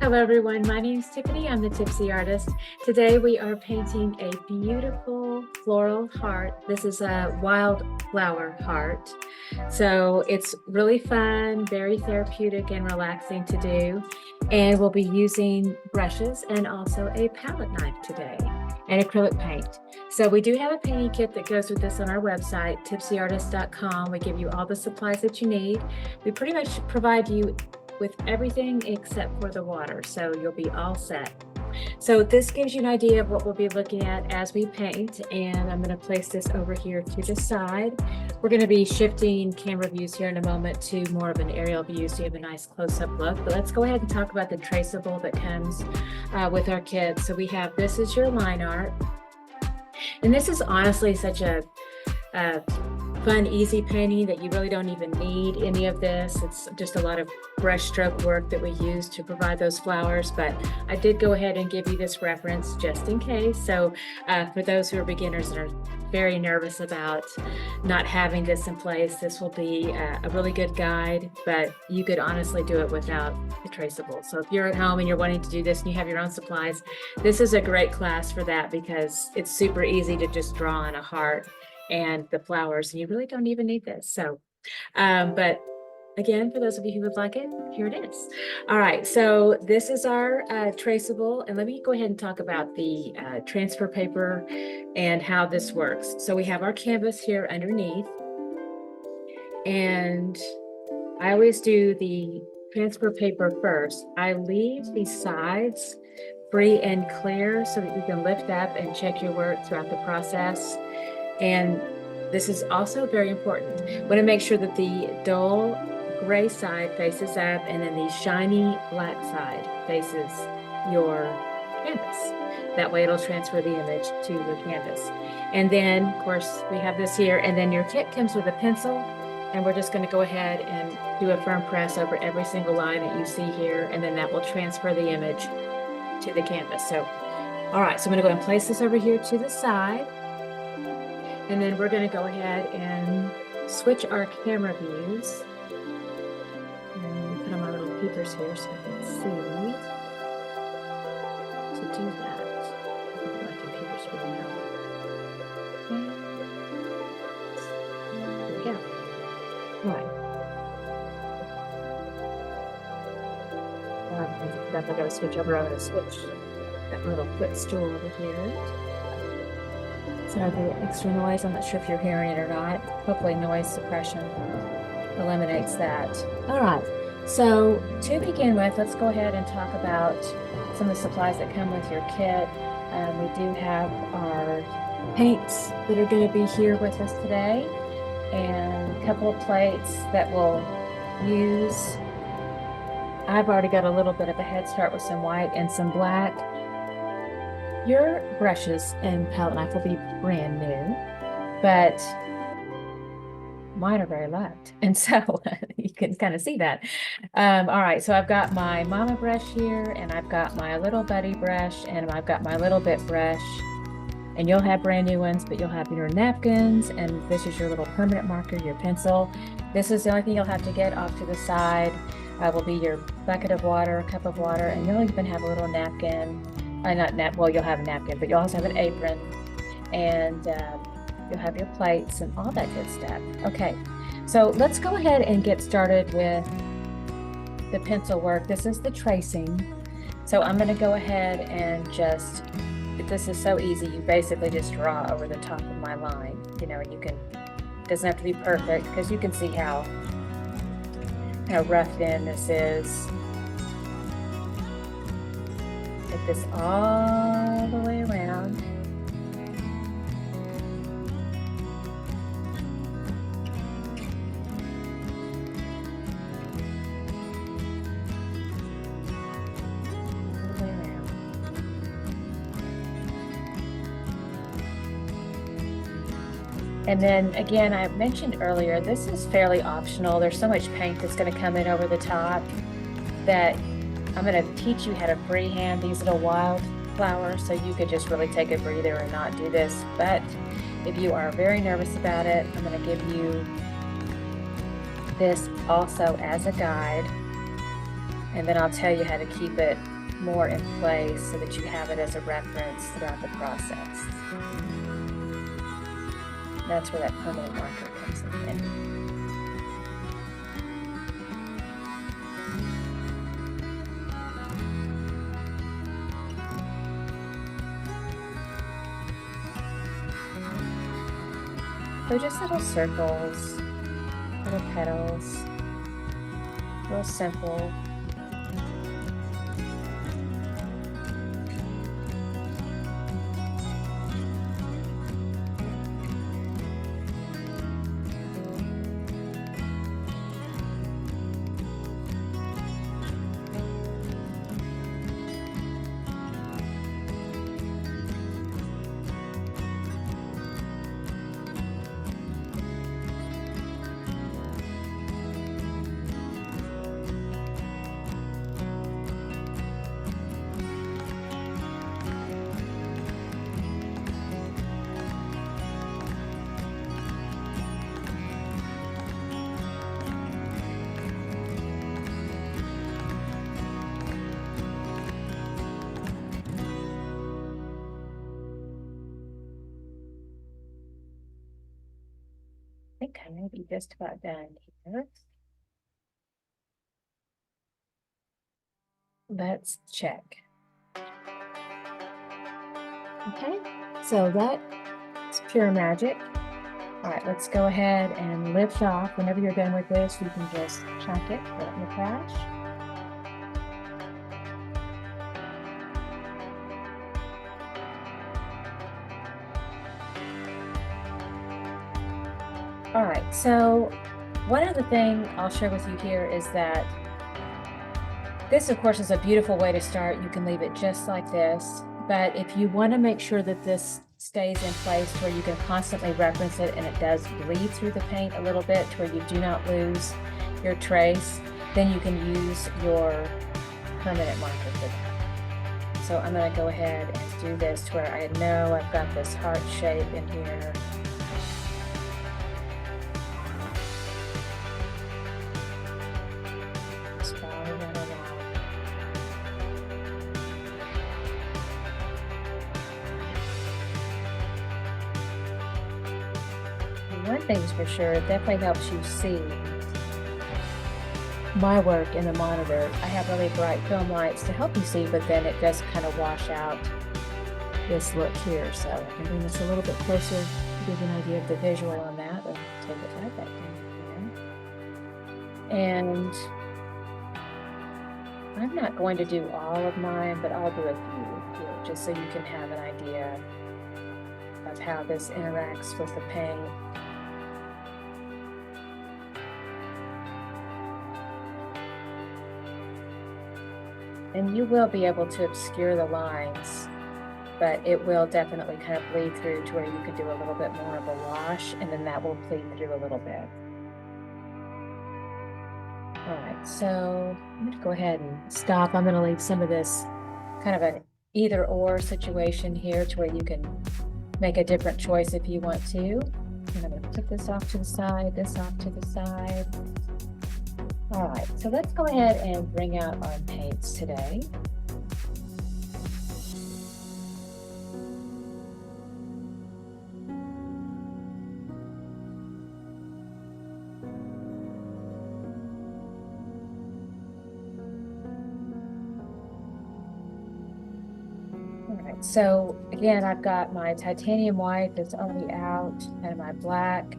Hello everyone, my name is Tiffany. I'm the Tipsy Artist. Today we are painting a beautiful floral heart. This is a wildflower heart. So it's really fun, very therapeutic and relaxing to do. And we'll be using brushes and also a palette knife today and acrylic paint. So we do have a painting kit that goes with this on our website, tipsyartist.com. We give you all the supplies that you need. We pretty much provide you with everything except for the water, so you'll be all set. So this gives you an idea of what we'll be looking at as we paint, and I'm going to place this over here to the side. We're going to be shifting camera views here in a moment to more of an aerial view so you have a nice close-up look, but let's go ahead and talk about the traceable that comes with our kit. So we have, this is your line art, and this is honestly such a fun, easy painting that you really don't even need any of this. It's just a lot of brush stroke work that we use to provide those flowers, but I did go ahead and give you this reference just in case. So for those who are beginners and are very nervous about not having this in place, this will be a really good guide, but you could honestly do it without the traceable. So if you're at home and you're wanting to do this and you have your own supplies, this is a great class for that because it's super easy to just draw on a heart and the flowers, and you really don't even need this. So, but again, for those of you who would like it, here it is. All right, so this is our traceable, and let me go ahead and talk about the transfer paper and how this works. So we have our canvas here underneath, and I always do the transfer paper first. I leave the sides free and clear so that you can lift up and check your work throughout the process. And this is also very important. We want to make sure that the dull gray side faces up and then the shiny black side faces your canvas. That way it'll transfer the image to the canvas. And then, of course, we have this here, and then your kit comes with a pencil, and we're just going to go ahead and do a firm press over every single line that you see here, and then that will transfer the image to the canvas. So, all right, so I'm going to go ahead and place this over here to the side. And then we're going to go ahead and switch our camera views. And put on my little peepers here so I can see to do that. Put my computers really now. There we go. All right. I got to switch over. I'm going to switch that little footstool over here. Sorry for the extra noise. I'm not sure if you're hearing it or not. Hopefully noise suppression eliminates that. All right, so to begin with, let's go ahead and talk about some of the supplies that come with your kit. We do have our paints that are going to be here with us today, and a couple of plates that we'll use. I've already got a little bit of a head start with some white and some black. Your brushes and palette knife will be brand new, but mine are very loved, and so you can kind of see that. All right, so I've got my mama brush here, and I've got my little buddy brush, and I've got my little bit brush, and you'll have brand new ones, but you'll have your napkins, and this is your little permanent marker, your pencil. This is the only thing you'll have to get off to the side. Will be your bucket of water, cup of water, and you'll even have a little napkin. Well, you'll have a napkin, but you'll also have an apron, and you'll have your plates and all that good stuff. Okay, so let's go ahead and get started with the pencil work. This is the tracing. So I'm going to go ahead and this is so easy. You basically just draw over the top of my line, and it doesn't have to be perfect because you can see how roughed in this is. Take this all the way around. All the way around. And then again, I mentioned earlier, this is fairly optional. There's so much paint that's going to come in over the top that I'm going to teach you how to freehand these little wildflowers, so you could just really take a breather and not do this. But if you are very nervous about it, I'm going to give you this also as a guide. And then I'll tell you how to keep it more in place so that you have it as a reference throughout the process. That's where that permanent marker comes in. So just little circles, little petals, real simple. I think I may be just about done here. Let's check. Okay, so that's pure magic. All right, let's go ahead and lift off. Whenever you're done with this, you can just chuck it, put it in the trash. All right, so one other thing I'll share with you here is that this, of course, is a beautiful way to start. You can leave it just like this, but if you want to make sure that this stays in place where you can constantly reference it and it does bleed through the paint a little bit to where you do not lose your trace, then you can use your permanent marker for that. So I'm going to go ahead and do this to where I know I've got this heart shape in here. One thing's for sure, it definitely helps you see my work in the monitor. I have really bright film lights to help you see, but then it does kind of wash out this look here. So I can bring this a little bit closer to give you an idea of the visual on that, and take it right back down here. And I'm not going to do all of mine, but I'll do a few here, just so you can have an idea of how this interacts with the paint. And you will be able to obscure the lines, but it will definitely kind of bleed through to where you can do a little bit more of a wash, and then that will bleed through a little bit. All right, so I'm going to go ahead and stop. I'm going to leave some of this kind of an either or situation here to where you can make a different choice if you want to. And I'm going to put this off to the side, this off to the side. All right, so let's go ahead and bring out our paints today. All right, so again, I've got my titanium white that's already out and my black,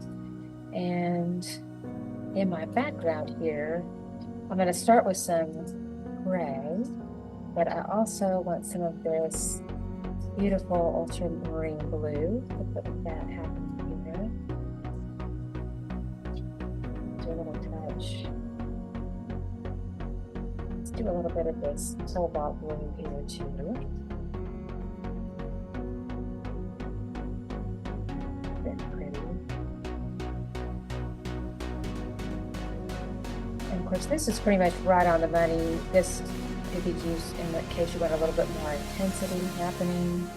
and in my background here, I'm going to start with some gray, but I also want some of this beautiful ultramarine blue. Let's put that happening here. Do a little touch. Let's do a little bit of this cobalt blue here too. Of course, this is pretty much right on the money. This could be used in the case you want a little bit more intensity happening.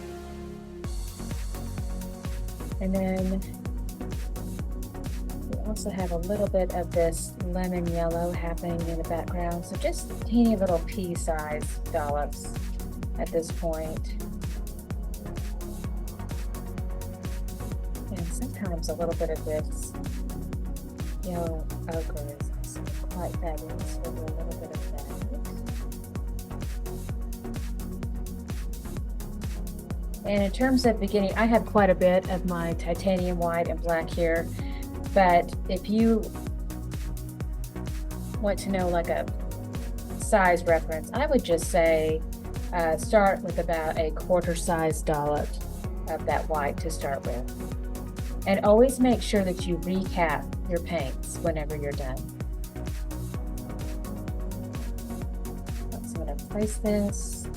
And then also have a little bit of this lemon yellow happening in the background. So just teeny little pea-sized dollops at this point. And sometimes a little bit of this yellow ochre is also quite fabulous. We'll do a little bit of that. And in terms of beginning, I have quite a bit of my titanium white and black here, but if you want to know like a size reference, I would just say start with about a quarter-size dollop of that white to start with. And always make sure that you recap your paints whenever you're done. So I'm going to place this.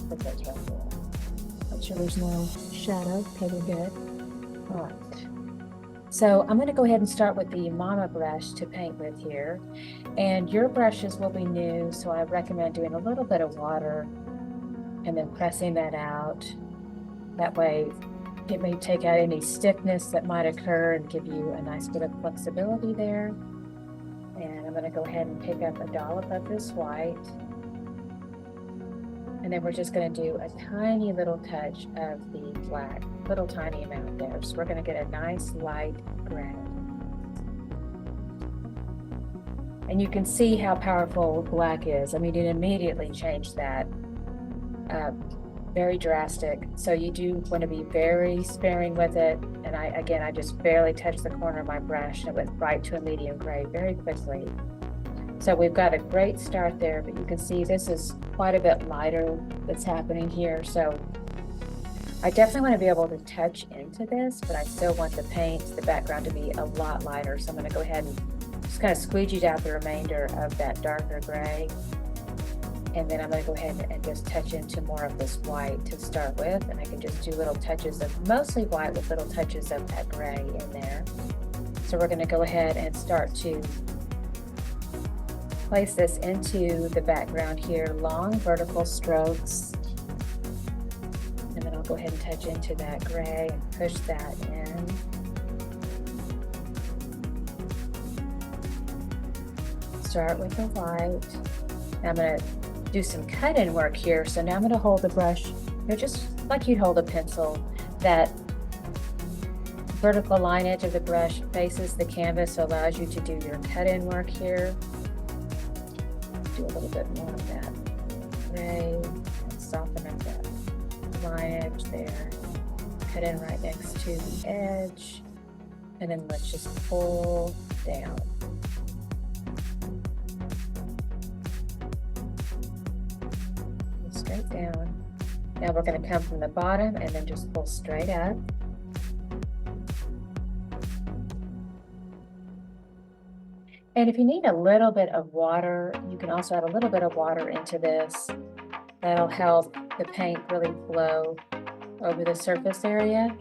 Put that right there. Make sure there's no shadow. Okay, we're good. All right. So I'm going to go ahead and start with the Mama brush to paint with here. And your brushes will be new, so I recommend doing a little bit of water and then pressing that out. That way it may take out any stiffness that might occur and give you a nice bit of flexibility there. And I'm going to go ahead and pick up a dollop of this white. And then we're just going to do a tiny little touch of the black, little tiny amount there. So we're going to get a nice light gray. And you can see how powerful black is. I mean, it immediately changed that. Very drastic. So you do want to be very sparing with it. And I just barely touched the corner of my brush and it went right to a medium gray very quickly. So we've got a great start there, but you can see this is quite a bit lighter that's happening here. So I definitely want to be able to touch into this, but I still want the paint, the background to be a lot lighter. So I'm going to go ahead and just kind of squeegee out the remainder of that darker gray. And then I'm going to go ahead and just touch into more of this white to start with. And I can just do little touches of mostly white with little touches of that gray in there. So we're going to go ahead and start to place this into the background here, long vertical strokes. And then I'll go ahead and touch into that gray and push that in. Start with the white. Now I'm going to do some cut-in work here. So now I'm going to hold the brush, just like you'd hold a pencil. That vertical line edge of the brush faces the canvas, so allows you to do your cut-in work here. Do a little bit more of that gray and soften up that line edge there. Cut in right next to the edge, and then let's just pull down. Straight down. Now we're going to come from the bottom and then just pull straight up. And if you need a little bit of water, you can also add a little bit of water into this. That'll help the paint really flow over the surface area.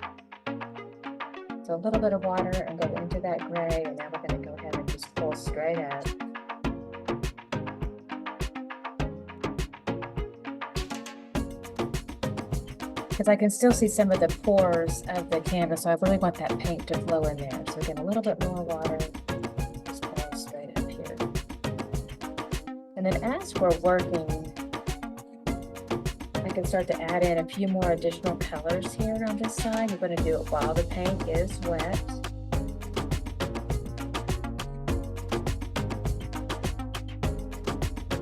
So a little bit of water and go into that gray, and now we're going to go ahead and just pull straight up. Because I can still see some of the pores of the canvas, so I really want that paint to flow in there. So again, a little bit more water, just pull straight up here. And then as we're working, I can start to add in a few more additional colors here on this side. You're going to do it while the paint is wet.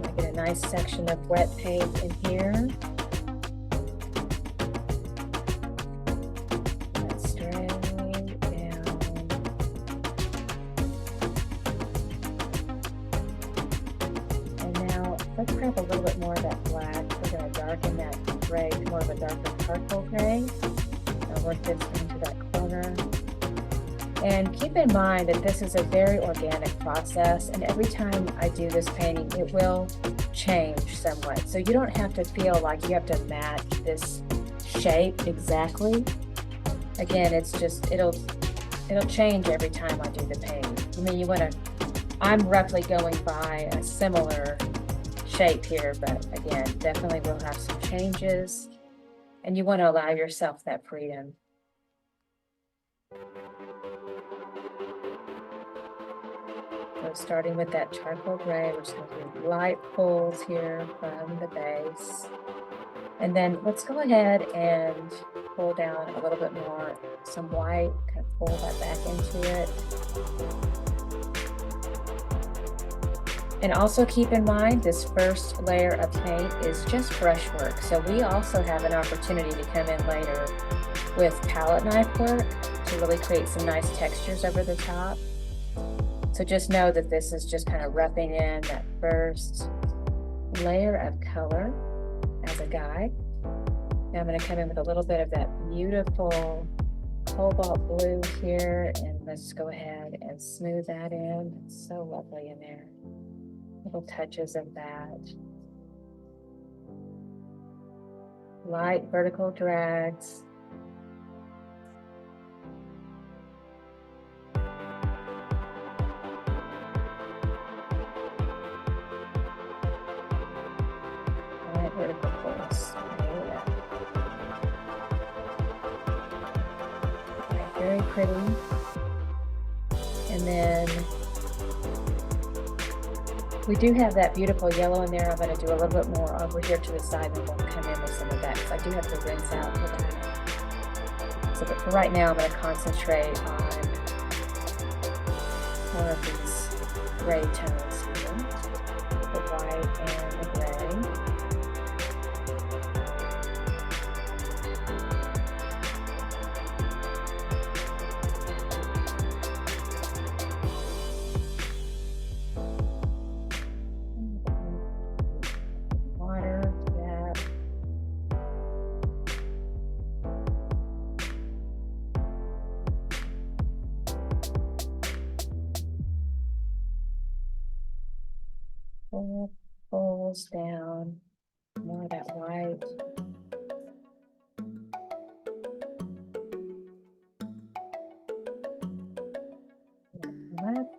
I get a nice section of wet paint in here. Let's grab a little bit more of that black. We're going to darken that gray to more of a darker charcoal gray. I'll work this into that corner. And keep in mind that this is a very organic process, and every time I do this painting, it will change somewhat. So you don't have to feel like you have to match this shape exactly. Again, it's just, it'll change every time I do the painting. I mean, I'm roughly going by a similar shape here, but again, definitely will have some changes, and you want to allow yourself that freedom. So starting with that charcoal gray, we're just going to do light pulls here from the base. And then let's go ahead and pull down a little bit more, some white, kind of pull that back into it. And also keep in mind, this first layer of paint is just brushwork. So we also have an opportunity to come in later with palette knife work to really create some nice textures over the top. So just know that this is just kind of roughing in that first layer of color as a guide. Now I'm going to come in with a little bit of that beautiful cobalt blue here, and let's go ahead and smooth that in. It's so lovely in there. Little touches of that. Light vertical drags. Light vertical pulls. Right, very pretty. And then we do have that beautiful yellow in there. I'm going to do a little bit more over here to the side, and we'll come in with some of that because I do have to rinse out for that. So, but for right now, I'm going to concentrate on more of these gray tones here, the white and the gray. Pulls down more of that white. Left.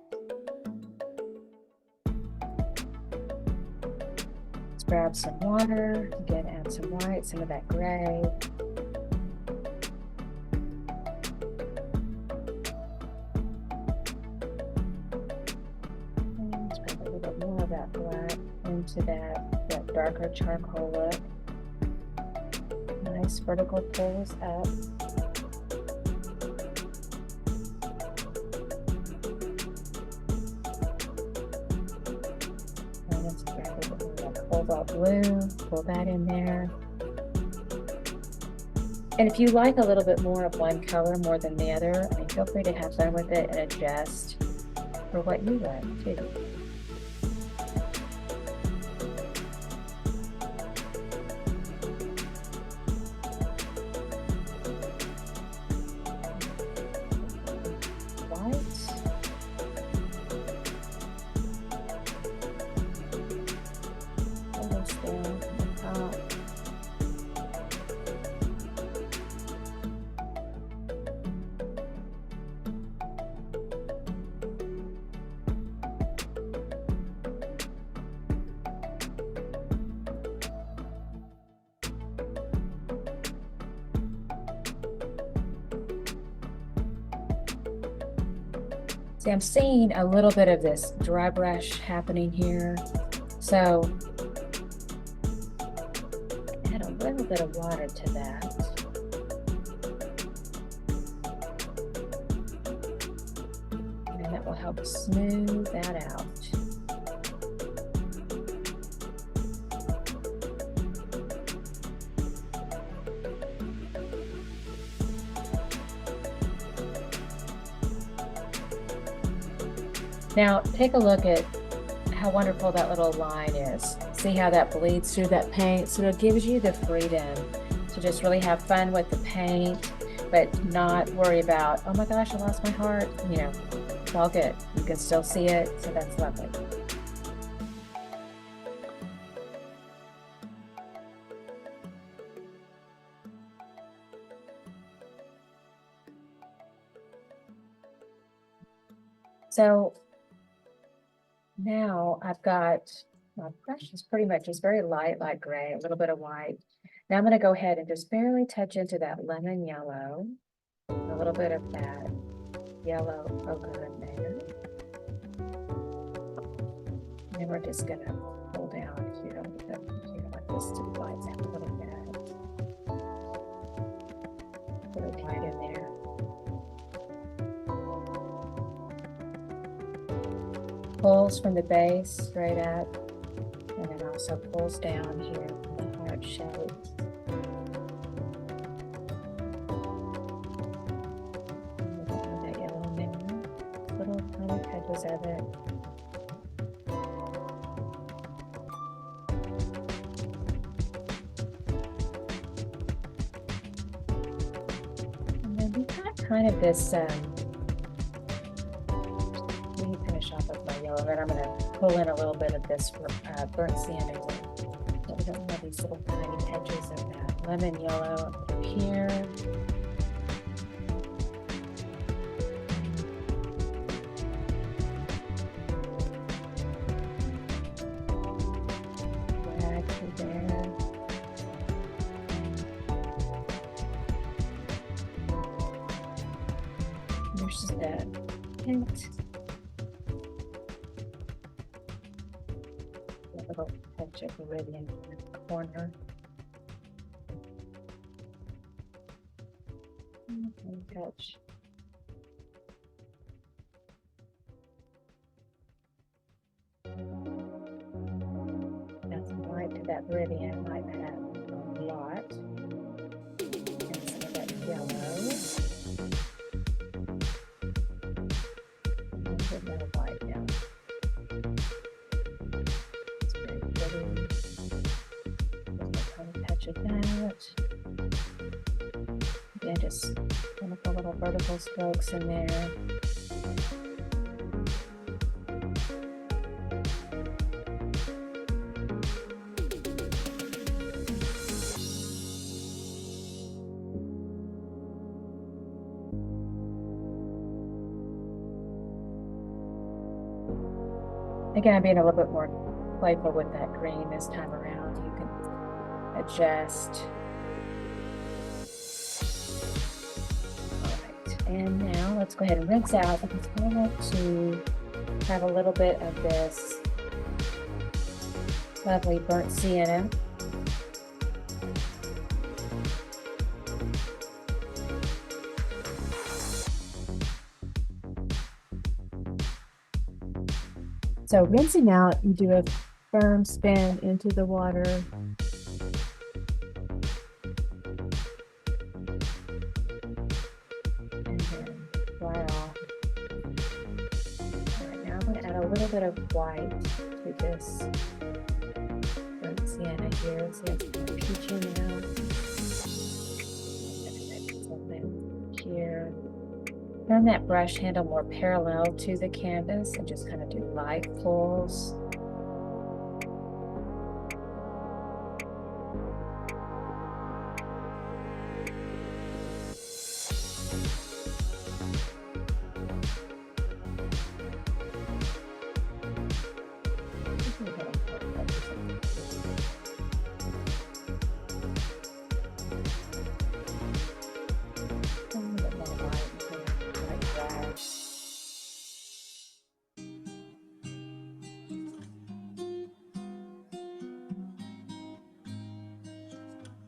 Let's grab some water, again add some white, some of that gray. To that darker charcoal look. Nice vertical pulls up. And let's grab a little bit of that cobalt blue, pull that in there. And if you like a little bit more of one color more than the other, I mean, feel free to have fun with it and adjust for what you like too. See, I'm seeing a little bit of this dry brush happening here. So add a little bit of water to that. And that will help smooth that out. Now, take a look at how wonderful that little line is. See how that bleeds through that paint? So it gives you the freedom to just really have fun with the paint, but not worry about, oh my gosh, I lost my heart. You know, it's all good. You can still see it, so that's lovely. So now I've got, my brush is pretty much just very light gray, a little bit of white. Now I'm going to go ahead and just barely touch into that lemon yellow, a little bit of that yellow ochre in there. And then we're just gonna pull down here a little bit here like this to divide that a little bit. Put it right in there. Pulls from the base straight up, and then also pulls down here from the heart shape. That yellow in there. Little tiny touches of it. And then we got kind of this finish off with my yellow, then I'm going to pull in a little bit of this burnt sienna. So we don't have these little tiny edges of that lemon yellow up here. Drag through there. There's just that hint. Little touch of Viridian in the corner. And touch. That's white to that Viridian might have a lot. And some of that yellow. A little bit more white now. Of that. Again, just wonderful little vertical strokes in there. Again, I'm being a little bit more playful with that green this time around. You can adjust. All right, and now let's go ahead and rinse out because I want to have a little bit of this lovely burnt sienna. So rinsing out, you do a firm spin into the water. And then dry off. All right, now I'm going to add a little bit of white to this burnt sienna here. So it's kind of peachy now. Something here. Turn that brush handle more parallel to the canvas and just kind of do light pulls.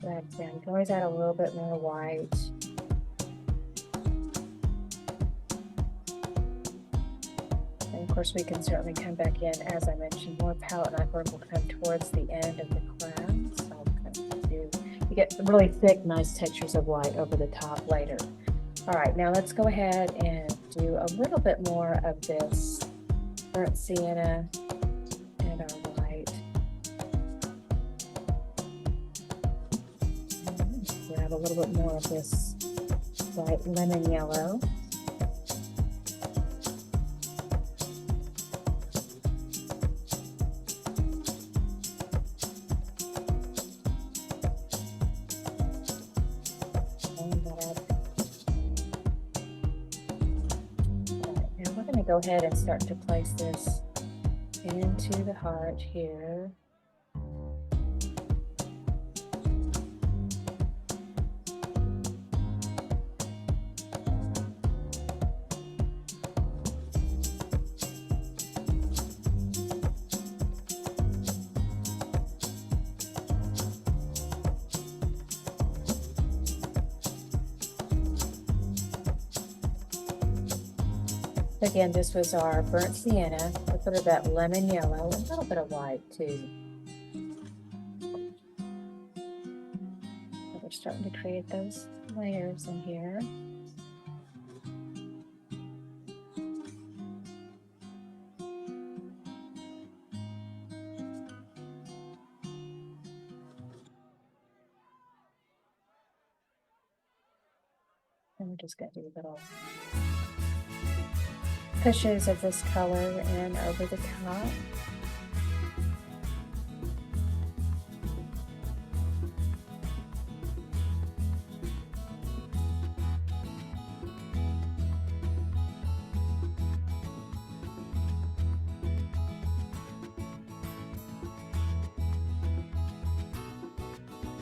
That's in. You can always add a little bit more white. And of course, we can certainly come back in, as I mentioned, more palette knife work will come towards the end of the class. So you get really thick, nice textures of white over the top later. All right, now let's go ahead and do a little bit more of this burnt sienna and our white. We'll have a little bit more of this light lemon yellow. Go ahead and start to place this into the heart here. Again, this was our burnt sienna, a little bit of that lemon yellow, and a little bit of white too. So we're starting to create those layers in here. And we're just going to do little pushes of this color in over the top.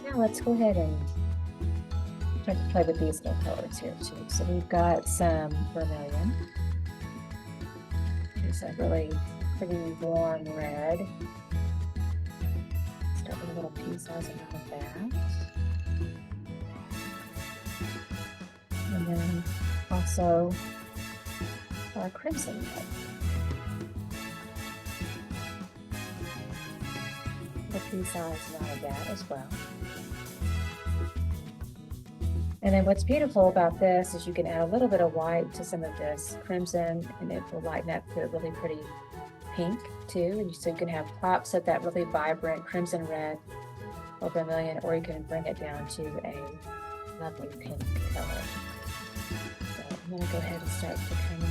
Now let's go ahead and try to play with these little colors here too. So we've got some vermilion. It's a really pretty warm red. Start with a little piece size of that. And then also our crimson red. The piece size out of that as well. And then what's beautiful about this is you can add a little bit of white to some of this crimson, and it will lighten up to a really pretty pink too. And so you can have pops of that really vibrant crimson red or vermilion, or you can bring it down to a lovely pink color. So I'm going to go ahead and start to kind of,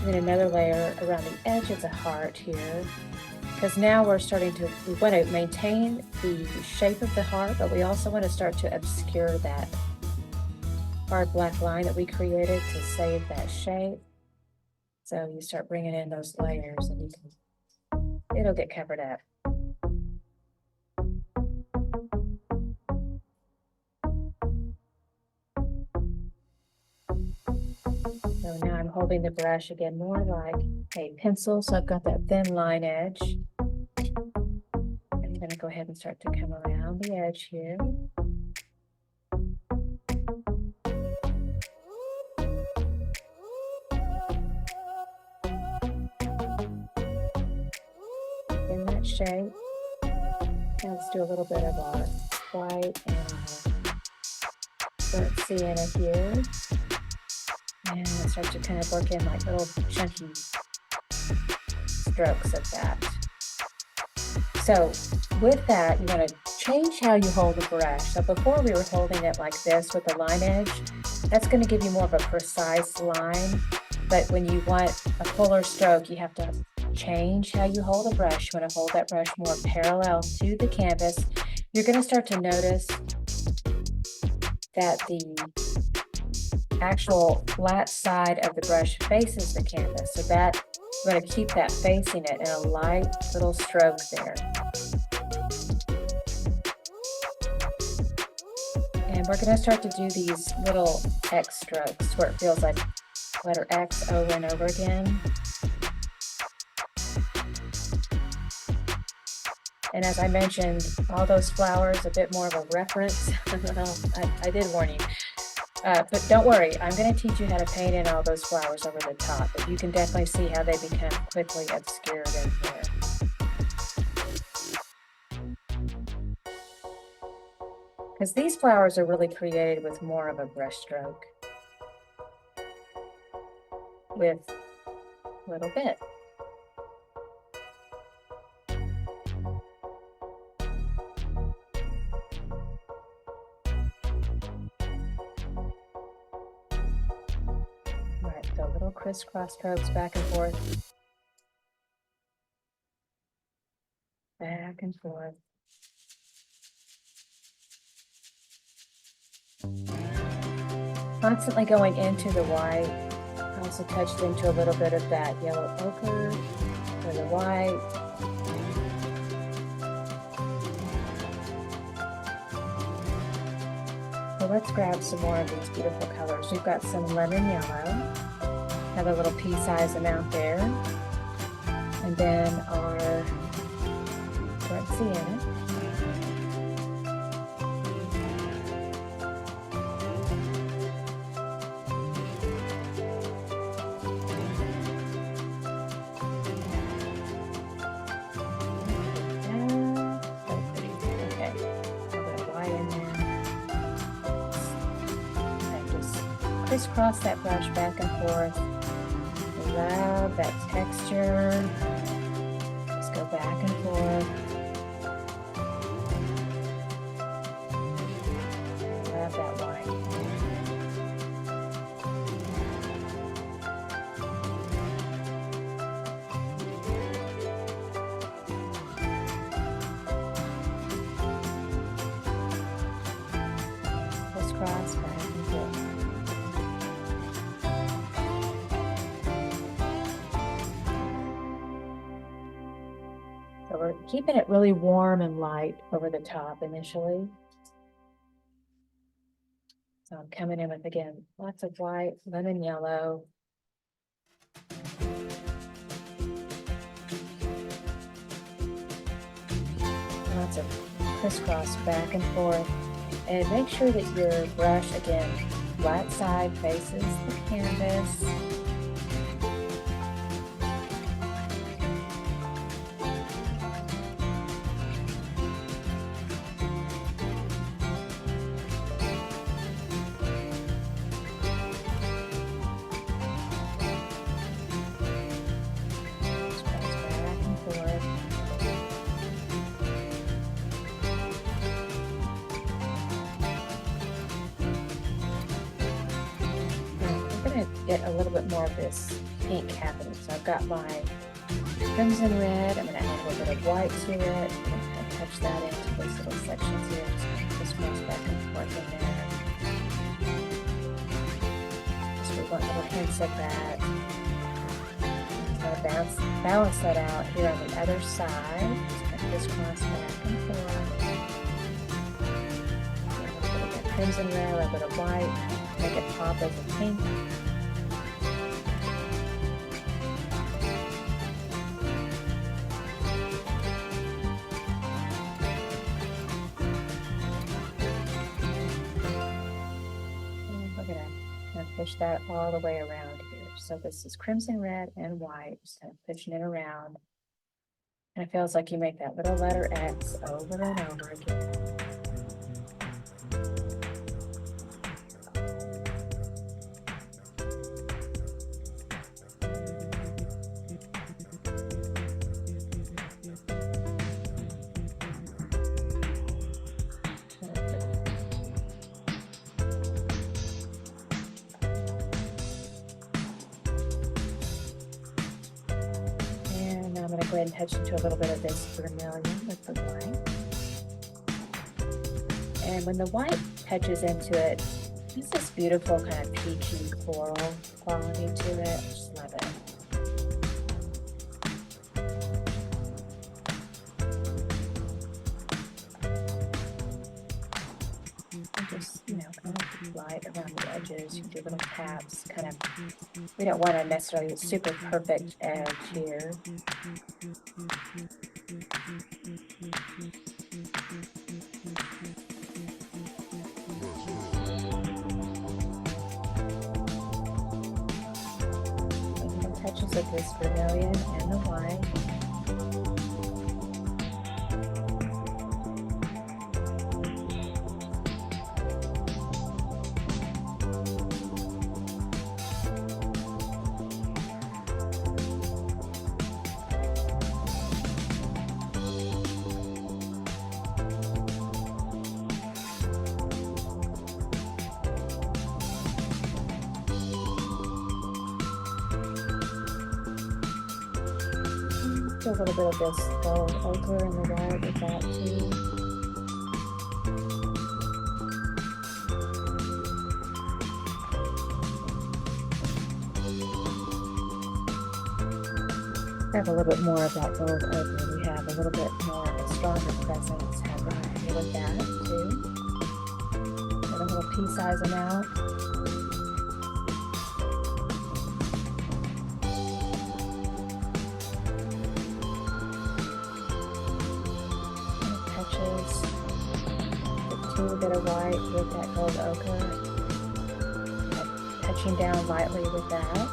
and then another layer around the edge of the heart here. Because now we're starting to, we want to maintain the shape of the heart, but we also want to start to obscure that hard black line that we created to save that shape. So you start bringing in those layers and you can, it'll get covered up. So now I'm holding the brush again more like a pencil, so I've got that thin line edge. I'm going to go ahead and start to come around the edge here. In that shape. Now let's do a little bit of our white and burnt sienna here. And let's start to kind of work in like little chunky strokes of that. So with that, you want to change how you hold the brush. So before we were holding it like this with the line edge, that's going to give you more of a precise line. But when you want a fuller stroke, you have to change how you hold the brush. You want to hold that brush more parallel to the canvas. You're going to start to notice that the actual flat side of the brush faces the canvas, so that we're going to keep that facing it in a light little stroke there. And we're going to start to do these little X strokes where it feels like letter X over and over again. And as I mentioned, all those flowers, a bit more of a reference. I did warn you. But don't worry, I'm going to teach you how to paint in all those flowers over the top, but you can definitely see how they become quickly obscured in here. Because these flowers are really created with more of a brush stroke. With a little bit. So little crisscross strokes back and forth. Back and forth. Constantly going into the white. I also touched into a little bit of that yellow ochre for the white. So let's grab some more of these beautiful colors. We've got some lemon yellow. Another little pea-sized amount there. And then our burnt sienna. crisscross that brush back and forth. Love that texture. Just go back and forth. Love that white. Crisscross back and forth. So we're keeping it really warm and light over the top initially. So I'm coming in with, again, lots of white, lemon yellow. Lots of crisscross back and forth. And make sure that your brush, again, flat side faces the canvas. Get a little bit more of this pink happening. So I've got my crimson red. I'm going to add a little bit of white to it. I'm going to touch that into those little sections here. Just crisscross back and forth in there. Just we want little hints of that. So balance that out here on the other side. Just kind of crisscross back and forth. A little bit of crimson red, a little bit of white. Make it pop as a pink. Push that all the way around here. So this is crimson red and white, just kind of pushing it around. And it feels like you make that little letter X over and over again. I'm going to go ahead and touch into a little bit of this vermilion with the white. And when the white touches into it, it's this beautiful kind of peachy floral quality to it. I just love it. And just, kind of light around the edges. You do little taps, kind of. We don't want a necessarily super perfect edge here. Touches of this vermilion and the white. A little bit of this gold ochre in the white with that too. I have a little bit more of that gold ochre. We have a little bit more of a stronger presence happening with that too. Get a little pea size amount. A bit of white with that gold ochre, touching down lightly with that.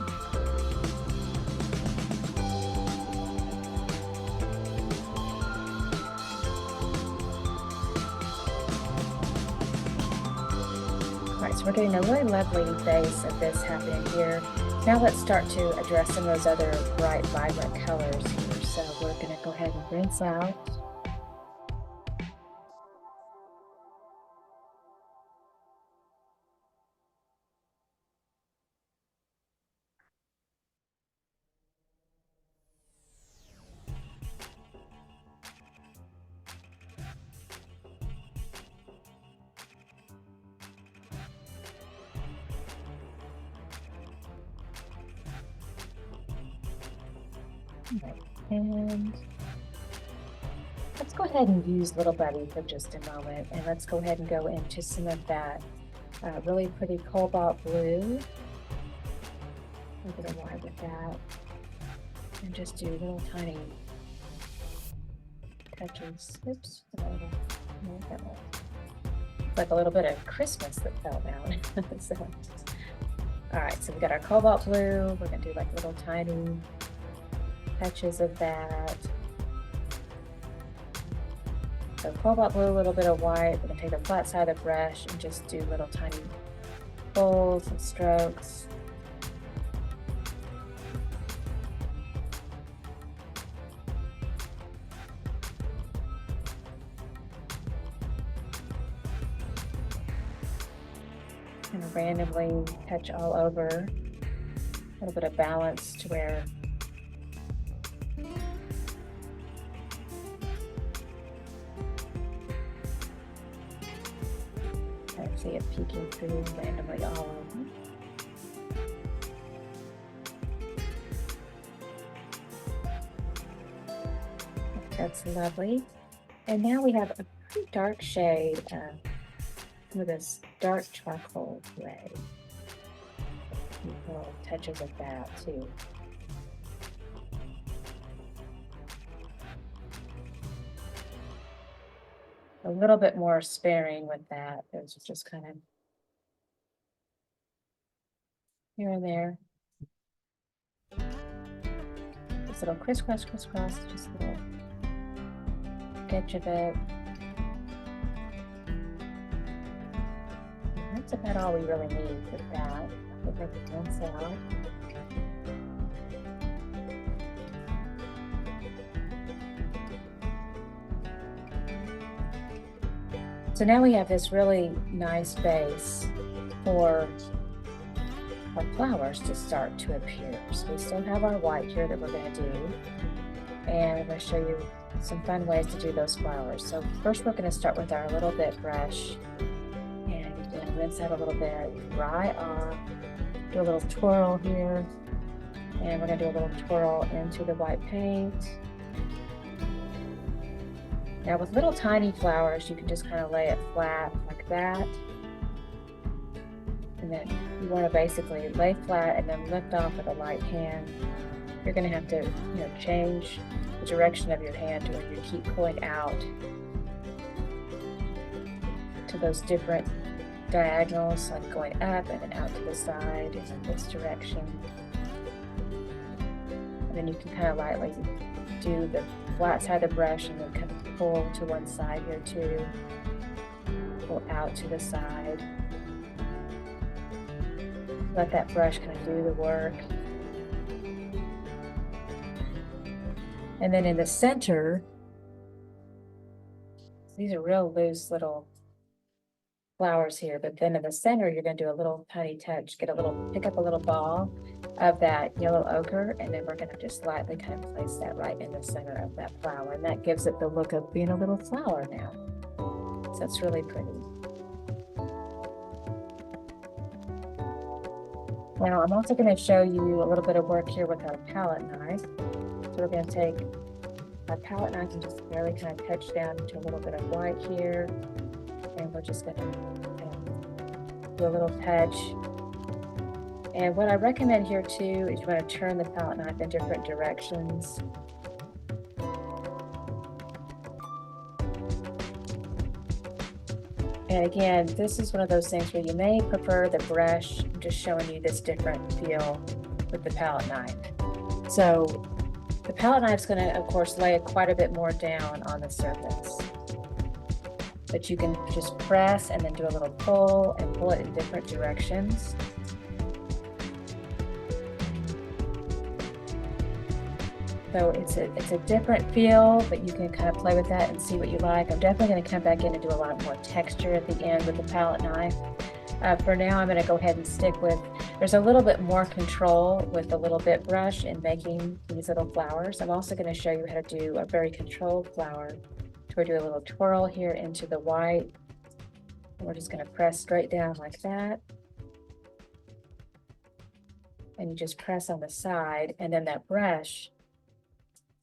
right, so we're getting a really lovely base of this happening here. Now let's start to address some of those other bright, vibrant colors here. So we're going to go ahead and rinse out. Right. And let's go ahead and use Little Buddy for just a moment, and let's go ahead and go into some of that really pretty cobalt blue. A bit of white with that, and just do little tiny touches. Oops, like a little bit of Christmas that fell down. So, all right, so we got our cobalt blue. We're gonna do like little tiny touches of that. So cobalt blue, a little bit of white. We're gonna take the flat side of the brush and just do little tiny folds and strokes. And randomly touch all over. A little bit of balance to where see it peeking through randomly all over. That's lovely. And now we have a pretty dark shade with this dark charcoal gray. Little touches of that too. A little bit more sparing with that. There's just kind of here and there. This little crisscross, just a little sketch of it. And that's about all we really need with that. We'll take the rinse out. So now we have this really nice base for our flowers to start to appear. So we still have our white here that we're going to do, and I'm going to show you some fun ways to do those flowers. So first we're going to start with our little bit brush, and we're going to rinse out a little bit, dry off, do a little twirl here, and we're going to do a little twirl into the white paint. Now with little tiny flowers, you can just kind of lay it flat like that. And then you want to basically lay flat and then lift off with a light hand. You're going to have to, change the direction of your hand to where you keep pulling out to those different diagonals, like going up and then out to the side in this direction. And then you can kind of lightly do the flat side of the brush and then kind of pull to one side here too. Pull out to the side. Let that brush kind of do the work. And then in the center, these are real loose little flowers here, but then in the center, you're going to do a little tiny touch, pick up a little ball of that yellow ochre, and then we're going to just lightly kind of place that right in the center of that flower, and that gives it the look of being a little flower now. So it's really pretty. Now I'm also going to show you a little bit of work here with our palette knife. So we're going to take our palette knife and just barely kind of touch down into a little bit of white here, and we're just going to do a little touch. And what I recommend here too is you want to turn the palette knife in different directions. And again, this is one of those things where you may prefer the brush. I'm just showing you this different feel with the palette knife. So the palette knife is going to, of course, lay quite a bit more down on the surface. but you can just press and then do a little pull and pull it in different directions. So it's a different feel, but you can kind of play with that and see what you like. I'm definitely going to come back in and do a lot more texture at the end with the palette knife. For now, I'm going to go ahead and stick with, there's a little bit more control with the little bit brush in making these little flowers. I'm also going to show you how to do a very controlled flower. So we're doing a little twirl here into the white. And we're just going to press straight down like that. And you just press on the side, and then that brush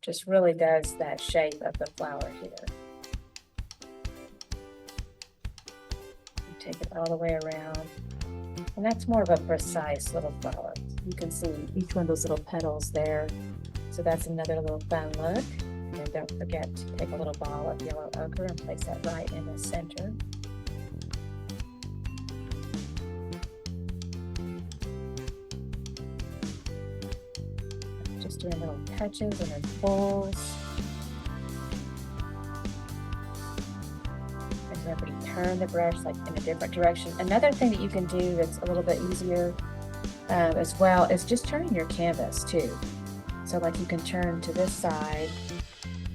just really does that shape of the flower here. You take it all the way around, and that's more of a precise little flower. You can see each one of those little petals there. So that's another little fun look. And don't forget to take a little ball of yellow ochre and place that right in the center. Just doing little touches and then pulls. And remember to turn the brush like in a different direction. Another thing that you can do that's a little bit easier as well is just turning your canvas too. So like you can turn to this side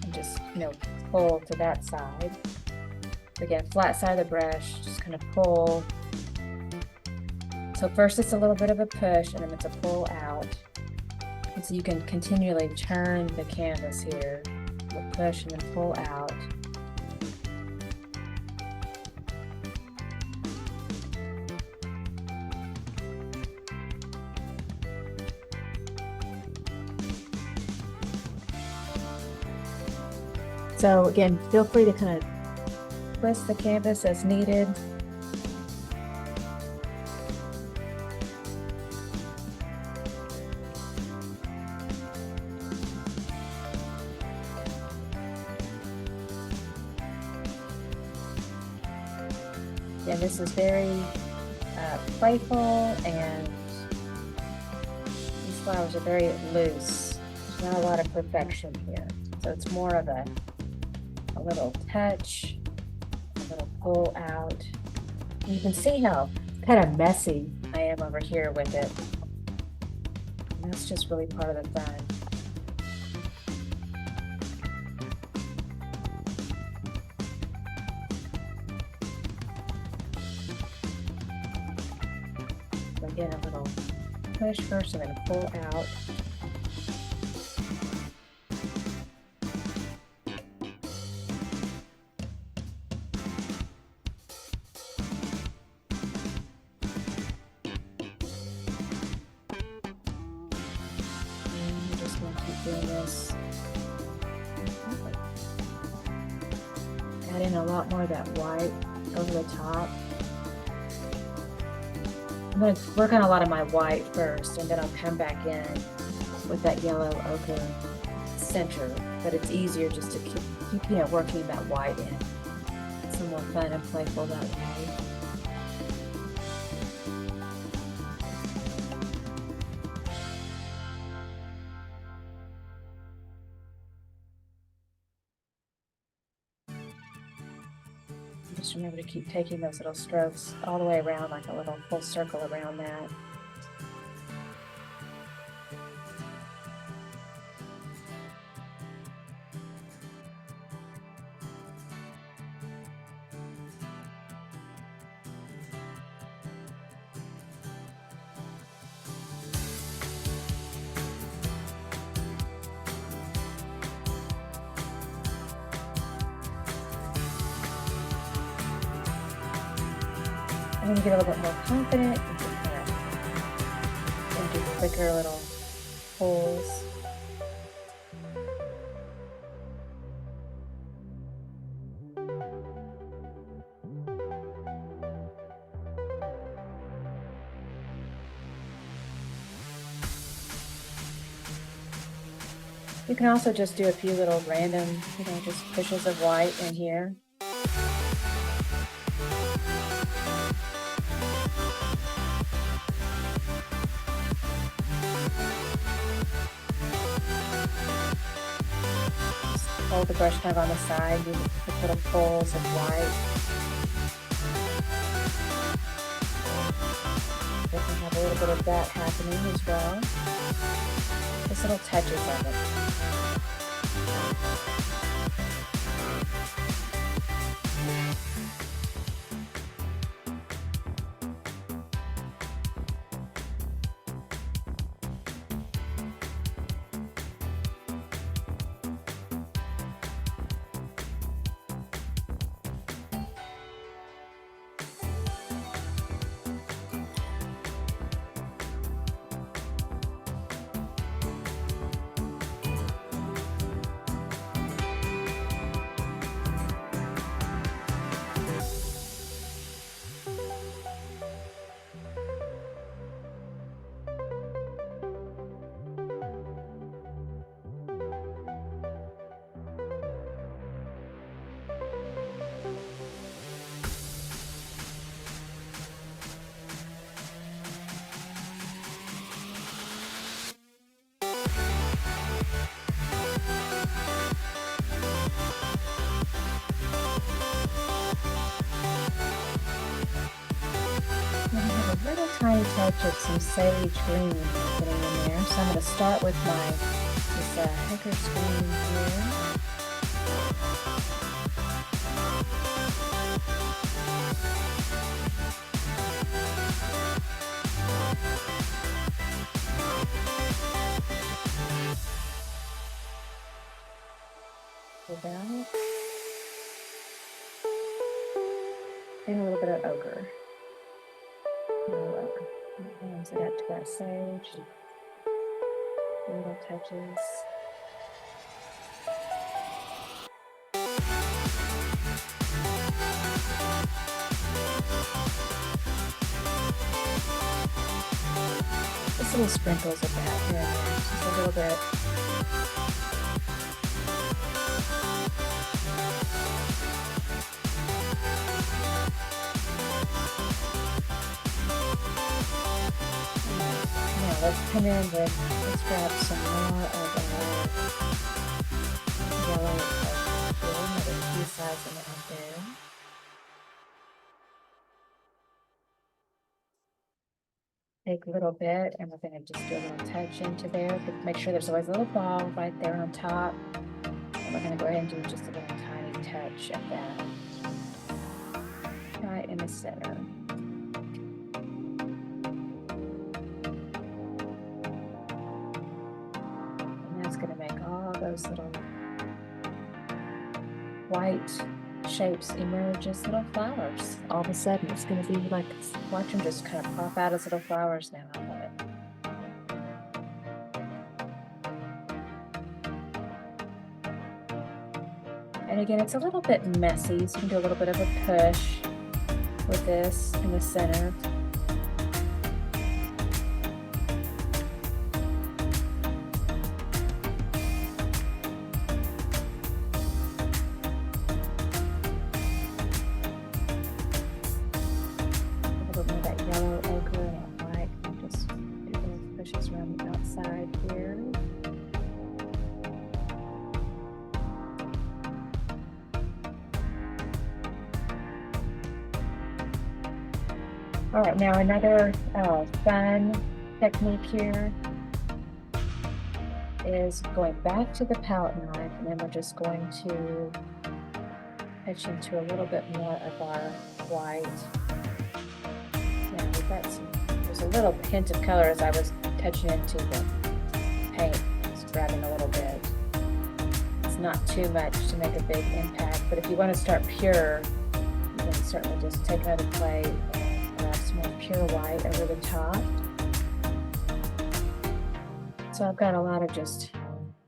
and just, pull to that side. Again, flat side of the brush, just kind of pull. So first it's a little bit of a push and then it's a pull out. And so you can continually turn the canvas here. We'll push and then pull out. So again, feel free to kind of twist the canvas as needed. And this is very playful, and these flowers are very loose. There's not a lot of perfection here. So it's more of a little touch, a little pull out. And you can see how kind of messy I am over here with it. And that's just really part of the fun. So again, a little push first and then pull out. Doing this. Add in a lot more of that white over the top. I'm going to work on a lot of my white first, and then I'll come back in with that yellow ochre center. But it's easier just to keep working that white in. It's a more fun and playful that way. Just remember to keep taking those little strokes all the way around, like a little full circle around that. I'm going to get a little bit more confident and do quicker little pulls. You can also just do a few little random, just pushes of white in here. Hold the brush kind of on the side, do the little pulls of white. Have a little bit of that happening as well. Just little touches of it. A little tiny touch of some sage green putting in there. So I'm going to start with this Hecker's green here. Cobalt. And a little bit of ochre. Brings it up to that sage. Little touches. Just little sprinkles of that here and there. Just a little bit. Let's come in with, let's grab some more of our yellow here, another few sides in it up there. Take a little bit and we're going to just do a little touch into there. Make sure there's always a little ball right there on top. And we're going to go ahead and do just a little tiny touch of that right in the center. Going to make all those little white shapes emerge as little flowers. All of a sudden, it's going to be like, watch them just kind of pop out as little flowers now. I love it. And again, it's a little bit messy, so you can do a little bit of a push with this in the center. All right, now another fun technique here is going back to the palette knife, and then we're just going to touch into a little bit more of our white. Now we've got there's a little hint of color as I was touching into the paint, just grabbing a little bit. It's not too much to make a big impact, but if you want to start pure, you can certainly just take another plate and grab some more pure white over the top. So I've got a lot of just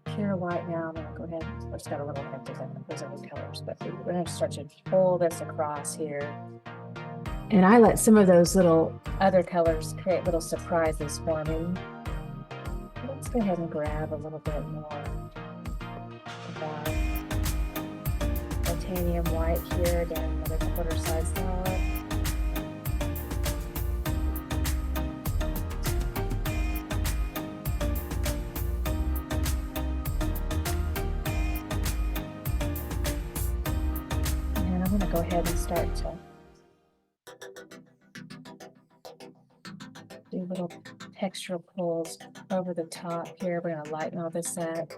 pure white now. I'm going to go ahead, I've just got a little hint of those other colors, but we're going to start to pull this across here. And I let some of those little other colors create little surprises for me. Let's go ahead and grab a little bit more of our titanium white here, again, another quarter size dollop. And I'm going to go ahead and start to do little texture pulls over the top here. We're gonna lighten all this up.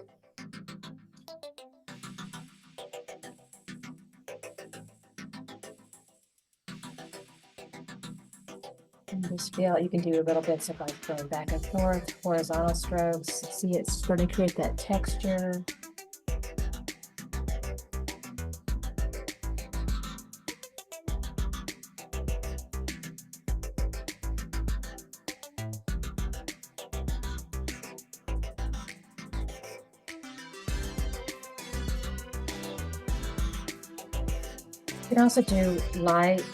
And just feel, you can do little bits of like going back and forth, horizontal strokes. See, it's starting to create that texture. You can also do light,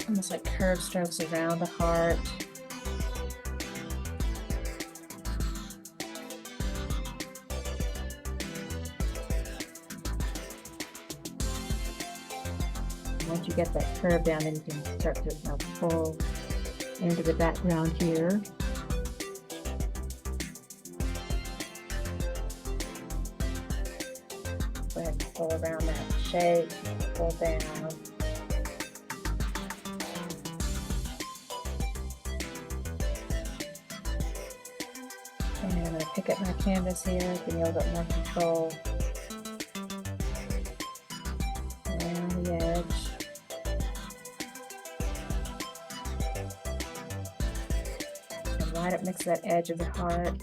almost like curved strokes around the heart. Once you get that curve down, then you can start to now pull into the background here. Go ahead and pull around that shape, pull down. And I'm going to pick up my canvas here, give me a little bit more control around the edge. And light up next to that edge of the heart.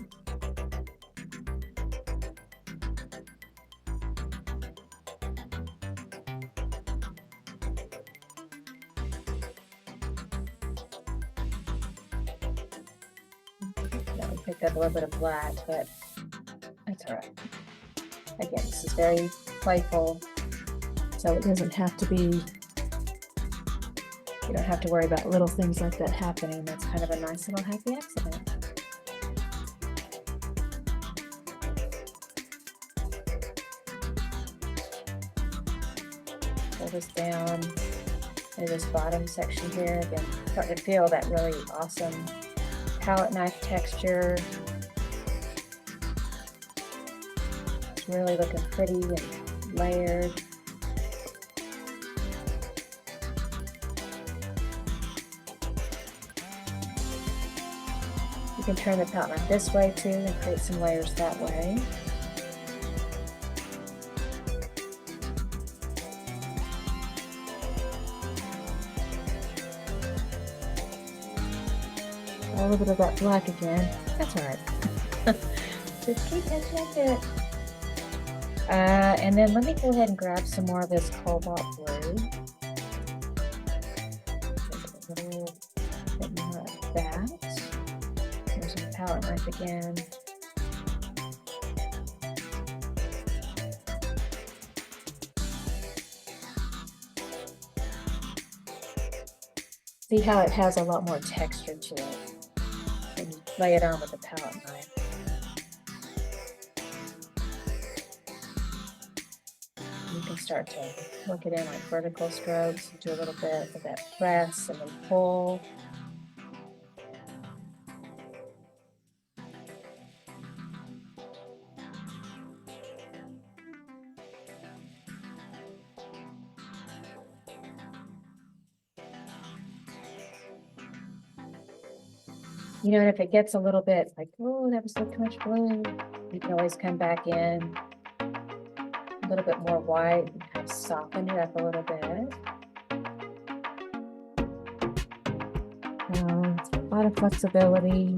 Picked up a little bit of black, but that's all right. Again, this is very playful, so it doesn't have to be, you don't have to worry about little things like that happening. That's kind of a nice little happy accident. Pull this down in this bottom section here. Again, starting to feel that really awesome palette knife texture. It's really looking pretty and layered. You can turn the palette knife this way too and create some layers that way. A little bit of that black again. That's all right. Just keep touching it. And then let me go ahead and grab some more of this cobalt blue. A little bit more of that. There's my palette knife again. See how it has a lot more texture to it. And you lay it on with the palette knife. You can start to work it in like vertical strokes, do a little bit of that press and then pull. You know, and if it gets a little bit like, oh, that was so too much blue, you can always come back in a little bit more white and kind of soften it up a little bit. It's a lot of flexibility.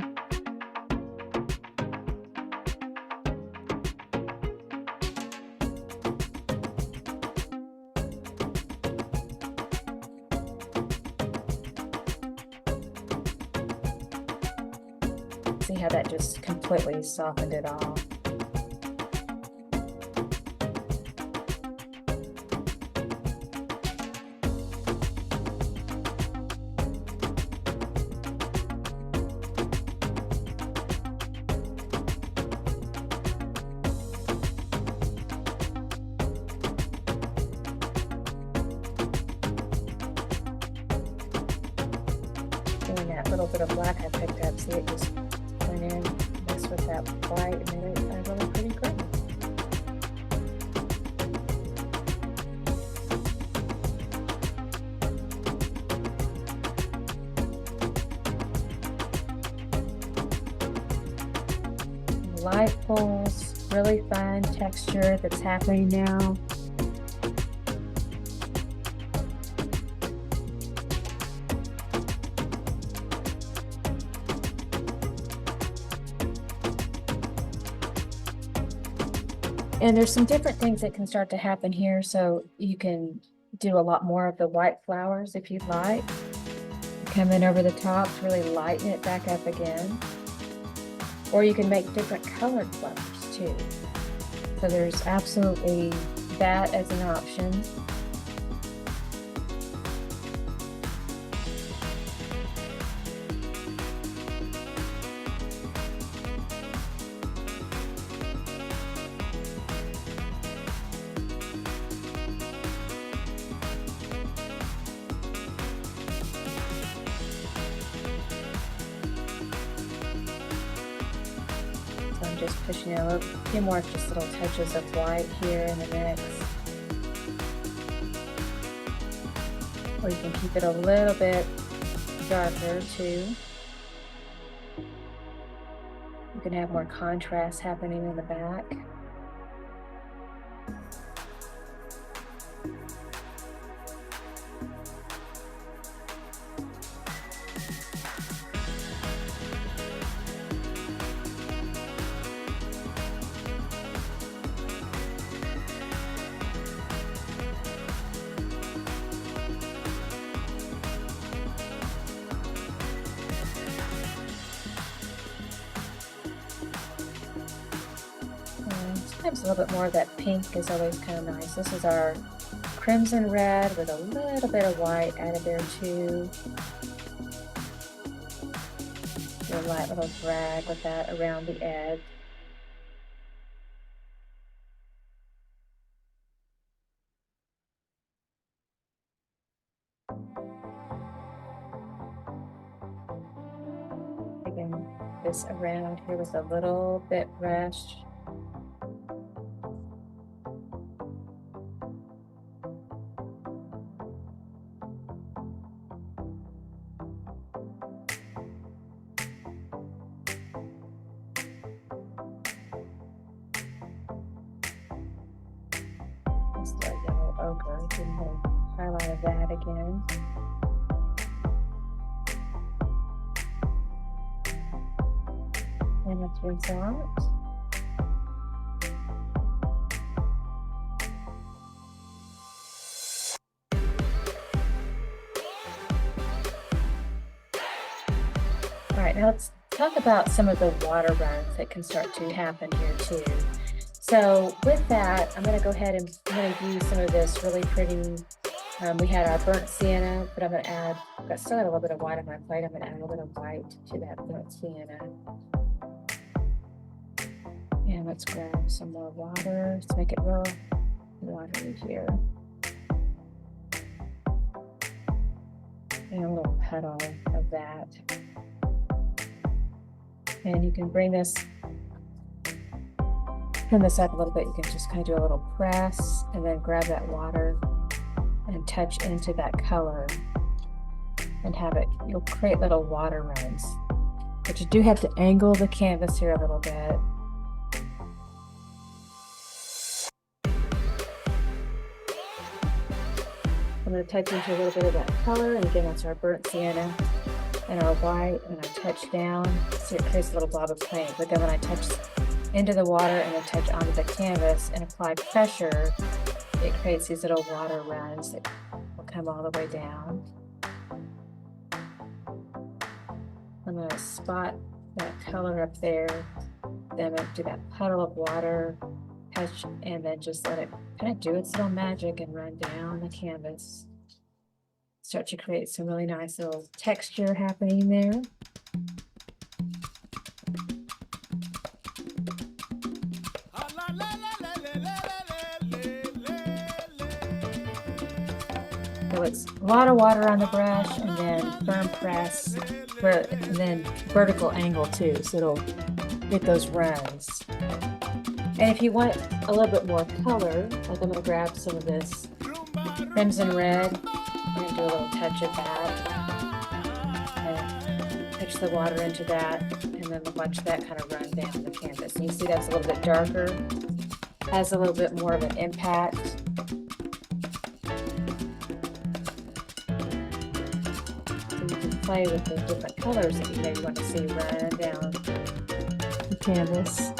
See how that just completely softened it all. Doing that little bit of black I picked up, see it just went in, mixed with that white, and made it a really pretty green. light pulse, really fun texture that's happening now. And there's some different things that can start to happen here, so you can do a lot more of the white flowers if you'd like. Come in over the top to really lighten it back up again. Or you can make different colored flowers too. So there's absolutely that as an option. I'm just pushing a few more just little touches of white here in the mix. Or you can keep it a little bit darker too. You can have more contrast happening in the back. Sometimes a little bit more of that pink is always kind of nice. This is our crimson red with a little bit of white added there too. A light little drag with that around the edge. Again, this around here with a little bit brush. Just a yellow ochre, getting the highlight of that again. And let's rinse out. All right, now let's talk about some of the water runs that can start to happen here too. So with that, I'm going to go ahead and I'm going to use some of this really pretty, we had our burnt sienna, but I'm going to add, I've still got a little bit of white on my plate. I'm going to add a little bit of white to that burnt sienna. And let's grab some more water. Let's make it real watery here. And a little petal of that. And you can bring this, turn this up a little bit. You can just kind of do a little press and then grab that water and touch into that color and have it, you'll create little water runs. But you do have to angle the canvas here a little bit. I'm going to touch into a little bit of that color, and again, that's our burnt sienna and our white, and I touch down, so it creates a little blob of paint. But then when I touch into the water and then touch onto the canvas and apply pressure, it creates these little water runs that will come all the way down. I'm going to spot that color up there, then I'm going to do that puddle of water, touch, and then just let it kind of do its little magic and run down the canvas. Start to create some really nice little texture happening there. So it's a lot of water on the brush and then firm press, and then vertical angle too, so it'll get those runs. And if you want a little bit more color, like I'm going to grab some of this crimson red, I'm going to do a little touch of that, and pitch the water into that, and and then watch that kind of run down the canvas. And you see that's a little bit darker, has a little bit more of an impact. So you can play with the different colors that you maybe want to see run down the canvas.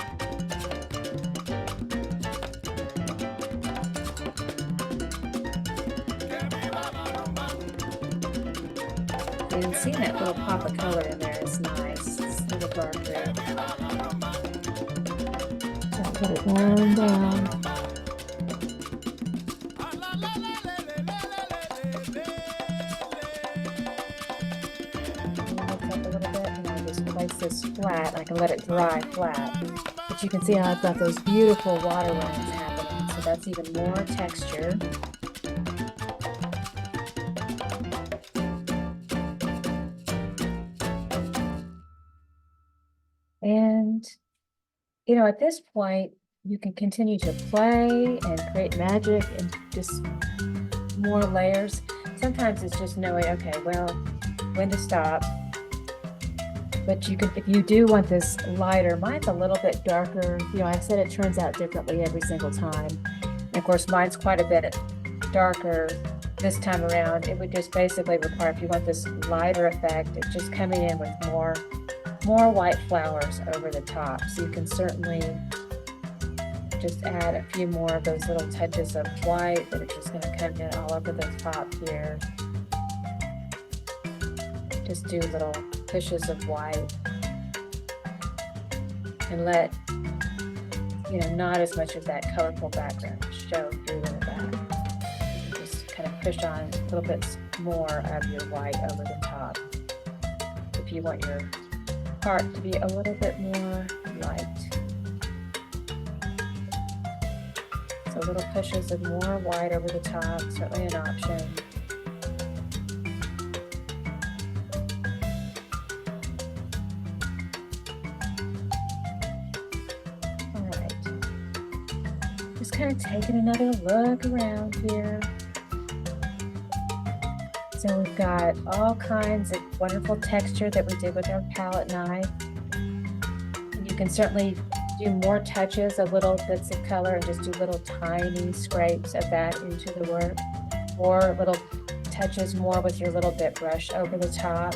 And seeing that little pop of color in there is nice. It's a little dark red. So I'll put it down, down. Lift up a little bit, and I just place this flat. I can let it dry flat. But you can see how I've got those beautiful water runs happening. So that's even more texture. And, you know, at this point, you can continue to play and create magic and just more layers. Sometimes it's just knowing, okay, well, when to stop. But you can, if you do want this lighter, mine's a little bit darker. You know, I've said it turns out differently every single time. And of course, mine's quite a bit darker this time around. It would just basically require, if you want this lighter effect, it's just coming in with more white flowers over the top. So you can certainly just add a few more of those little touches of white that are just going to come in all over the top here. Just do little pushes of white and let, you know, not as much of that colorful background show through in the back. Just kind of push on a little bit more of your white over the top if you want your part to be a little bit more light. So little pushes of more white over the top, certainly an option. All right. Just kind of taking another look around here. So we've got all kinds of wonderful texture that we did with our palette knife. You can certainly do more touches of little bits of color and just do little tiny scrapes of that into the work, or little touches more with your little bit brush over the top,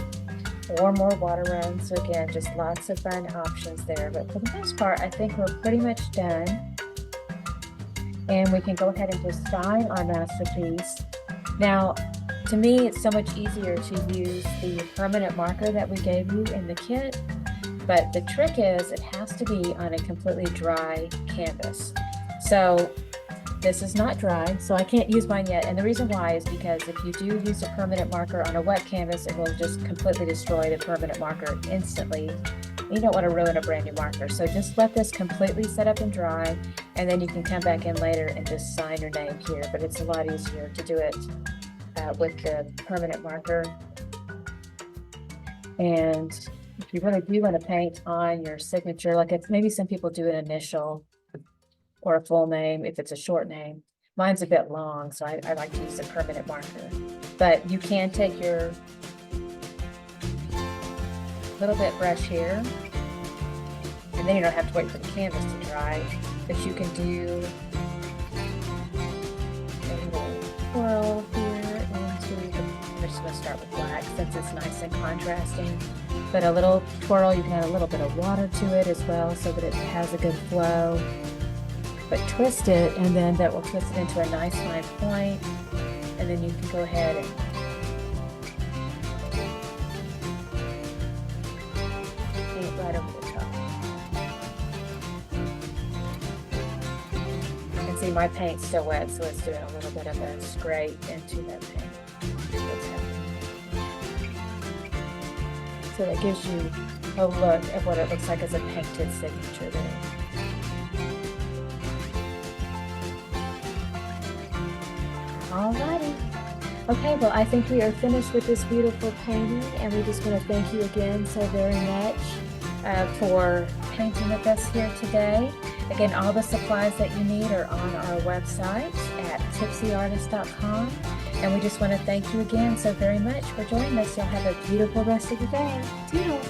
or more water runs. So again, just lots of fun options there. But for the most part, I think we're pretty much done. And we can go ahead and just sign our masterpiece. Now, to me, it's so much easier to use the permanent marker that we gave you in the kit, but the trick is it has to be on a completely dry canvas. So this is not dry, so I can't use mine yet. And the reason why is because if you do use a permanent marker on a wet canvas, it will just completely destroy the permanent marker instantly. You don't want to ruin a brand new marker. So just let this completely set up and dry, and then you can come back in later and just sign your name here. But it's a lot easier to do it with the permanent marker. And if you really do want to paint on your signature, like if maybe some people do an initial or a full name, if it's a short name. Mine's a bit long, so I like to use a permanent marker. But you can take your little bit brush here, and then you don't have to wait for the canvas to dry, but you can do a little twirl here. We're just going to start with black since it's nice and contrasting. But a little twirl, you can add a little bit of water to it as well so that it has a good flow. But twist it, and then that will twist it into a nice fine point. And then you can go ahead and paint it right over the top. You can see my paint's still wet, so it's doing a little bit of a scrape into that paint. So that gives you a look at what it looks like as a painted signature there. Alrighty. Okay, well, I think we are finished with this beautiful painting, and we just want to thank you again so very much for painting with us here today. Again, all the supplies that you need are on our website at tipsyartist.com. And we just want to thank you again so very much for joining us. You'll have a beautiful rest of the day. Toodles!